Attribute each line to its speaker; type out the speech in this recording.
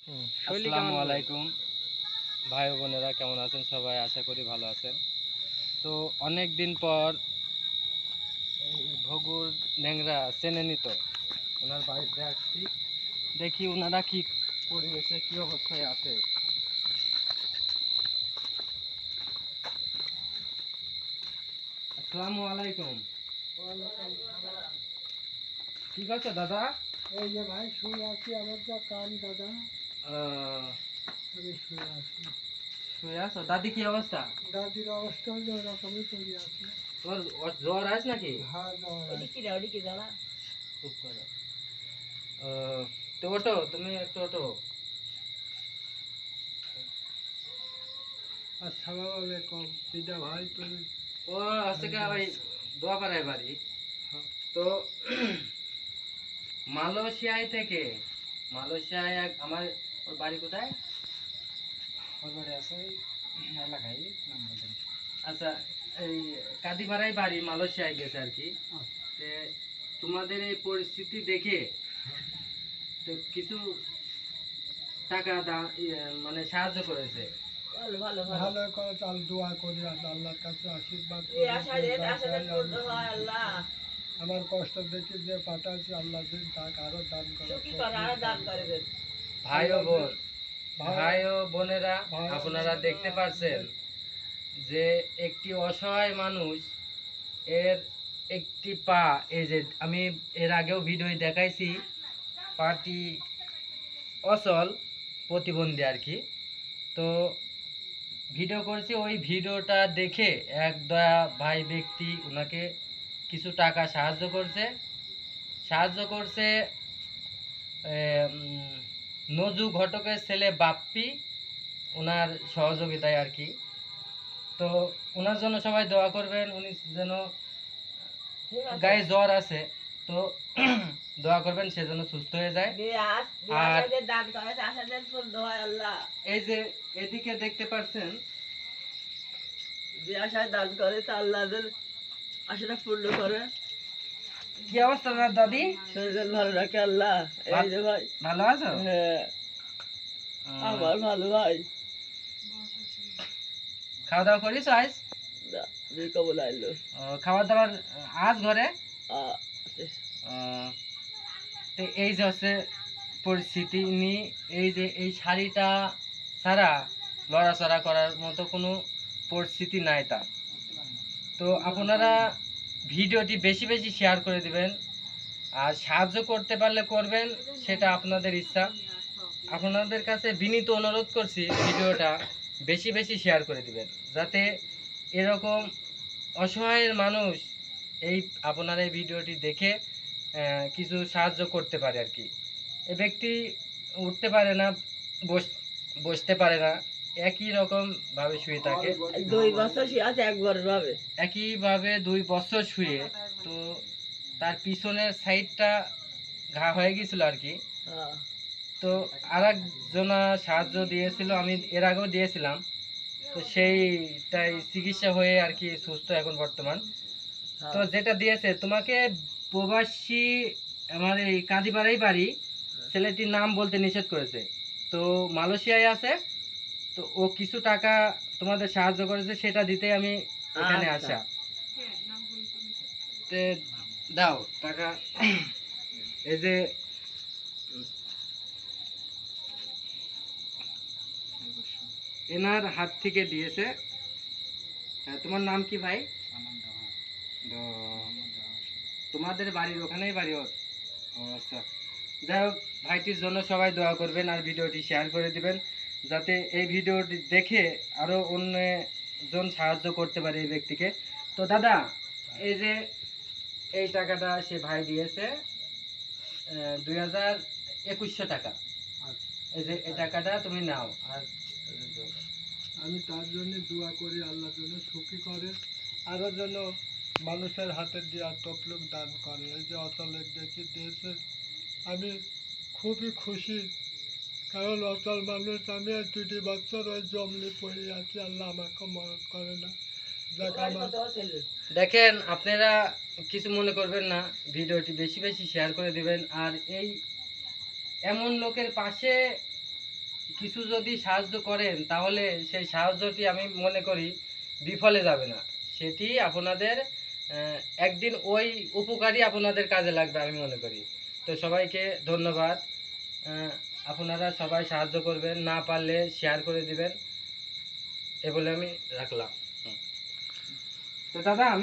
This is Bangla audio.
Speaker 1: আসসালামু আলাইকুম ভাই ও বোনেরা, কেমন আছেন সবাই? আশা করি ভালো আছেন। তো অনেক দিন পর এই ভগুর ন্যাংরা চেনে নিত ওনার বাড়িতে আসছি, দেখি ওনারা কি পরিবেশে কি অবস্থায় আছে। আসসালামু আলাইকুম। কি করছো দাদা?
Speaker 2: এই যে ভাই শুয়ে আছি, আমার যা কান দাদা,
Speaker 1: আহ,
Speaker 2: আমি শুয়ে আছি।
Speaker 1: শুয়ে আছো? দাদি কি অবস্থা?
Speaker 2: দাদির অবস্থা হলে ওরকমই পড়ে আছে।
Speaker 1: তোমার জ্বর আছে নাকি?
Speaker 2: হ্যাঁ জ্বর আছে।
Speaker 1: চুপ করো। তো ওঠো, তুমি একটু ওঠো।
Speaker 2: আসসালামু আলাইকুম দিদা ভাই, তুমি?
Speaker 1: ও আছে কা ভাই, দোয়া পাড়ায় বাড়ি।
Speaker 2: হ্যাঁ।
Speaker 1: তো মালয়েশিয়ায় থেকে, মালয়েশিয়ায় আমার ওর বাড়ি কোথায়?
Speaker 2: ওর বাড়ি আছে এলাকায়, নাম বলতেন।
Speaker 1: আচ্ছা, এই কাদিপাড়ায় বাড়ি, মালয়েশিয়ায় গেছে আর কি। তে তোমাদের এই পরিস্থিতি দেখে তো কিছু টাকা মানে সাহায্য করেছে।
Speaker 2: ভালো করে চাল দোয়া করি, আল্লাহর কাছে আশীর্বাদ করি। আমার কষ্ট দেখি যে পাঠাচ্ছি, আল্লাহ দিন তাকে আরো দান করে।
Speaker 1: ভাই ও বোন, ভাই ও বোনেরা, আপনারা দেখতে পাচ্ছেন যে একটি অসহায় মানুষ, এর একটি পা, এই যে আমি এর আগেও ভিডিও দেখাইছি, পাটি অচল, প্রতিবন্ধী আর কি। তো ভিডিও করেছি, ওই ভিডিওটা দেখে এক দয়া ভাই ব্যক্তি ওনাকে কিছু টাকা সাহায্য করছে নজু ঘটকের ছেলে বাপ্পি, ওনার সহযোগিতায় আর কি। তো ওনার জন্য সবাই দোয়া করবেন, উনি যেন, গায়ে জ্বর আছে, তো দোয়া করবেন সে যেন সুস্থ হয়ে যায়। আর এই যে এদিকে দেখতে পাচ্ছেন,
Speaker 3: যে আশায় দান করে তা আল্লাহ আশাটা পূর্ণ করে।
Speaker 1: কি অবস্থা দাদি?
Speaker 3: শরীর ভালো রাখে আল্লাহ। এই যে ভাই,
Speaker 1: ভালো আছো?
Speaker 3: হ্যাঁ আমার ভালো ভাই।
Speaker 1: খাওয়া দাওয়া করিস আজ?
Speaker 3: কবল আইলো
Speaker 1: খাবার দাবার আজ ঘরে?
Speaker 3: আহ,
Speaker 1: তো এই যে হচ্ছে পরিস্থিতি, ইনি এই যে এই শাড়িটা ছাড়া লড়াচড়া করার মতো কোনো পরিস্থিতি নাই তার। তো আপনারা ভিডিওটি বেশি বেশি শেয়ার করে দিবেন, আর সাহায্য করতে পারলে করবেন, সেটা আপনাদের ইচ্ছা। আপনাদের কাছে বিনীত অনুরোধ করছি ভিডিওটা বেশি বেশি শেয়ার করে দিবেন, যাতে এরকম অসহায়ের মানুষ এই আপনার এই ভিডিওটি দেখে কিছু সাহায্য করতে পারে আর কি। এ ব্যক্তি উঠতে পারে না, বসতে পারে না, একই রকম ভাবে শুয়ে থাকে।
Speaker 3: 2 বছর শুয়ে আছে একবার ভাবে,
Speaker 1: একইভাবে 2 বছর শুয়ে। তো তার পিছনের সাইডটা ঘা হয়ে গেছিল আর কি। তো আর একজনা সাহায্য দিয়েছিল, আমি এর আগেও দিয়েছিলাম, তো সেইটাই চিকিৎসা হয়ে আর কি সুস্থ এখন বর্তমান। তো যেটা দিয়েছে তোমাকে, প্রবাসী, আমার এই কাঁদিপাড়াই বাড়ি, ছেলেটির নাম বলতে নিষেধ করেছে, তো মালয়েশিয়ায় আছে। তো ও কিছু টাকা তোমাদের সাহায্য করেছে, সেটা দিতে আমি এখানে আসা। তে দাও টাকা, এই যে এনার হাত থেকে দিয়েছে। তোমার নাম কি ভাই? তোমাদের বাড়ির ওখানেই বাড়ি ওর? ও আচ্ছা, যাই হোক, ভাইটির জন্য সবাই দোয়া করবেন আর ভিডিওটি শেয়ার করে দিবেন, যাতে এই ভিডিওটি দেখে আরও অন্যজন সাহায্য করতে পারে এই ব্যক্তিকে। তো দাদা, এই যে এই টাকাটা সে ভাই দিয়েছে, 2200 টাকা, এই যে এই টাকাটা তুমি নাও। আর
Speaker 2: আমি তার জন্য দোয়া করি, আল্লাহর জন্য সুখী করে, আরো যেন মানুষের হাতে দেওয়া তকলুক দান করে। এই যে অচলের দেখি দিয়েছে, আমি খুবই খুশি, কারণ অচল মানুষ আমি, আর 2 বছর ওই জমলে পড়ে আছি, আল্লাহ আমাকে মরণ করে না। যাক আমার,
Speaker 1: দেখেন, আপনারা কিছু মনে করবেন না, ভিডিওটি বেশি বেশি শেয়ার করে দিবেন, আর এই এমন লোকের পাশে কিছু যদি সাহায্য করেন তাহলে সেই সাহায্যটি আমি মনে করি বিফলে যাবে না, সেটি আপনাদের একদিন ওই উপকারই আপনাদের কাজে লাগবে আমি মনে করি। তো সবাইকে ধন্যবাদ। আপনারা সবাই সাহায্য করবেন, না পারলে শেয়ার করে দিবেন, এ বলে আমি রাখলাম। তো দাদা আমি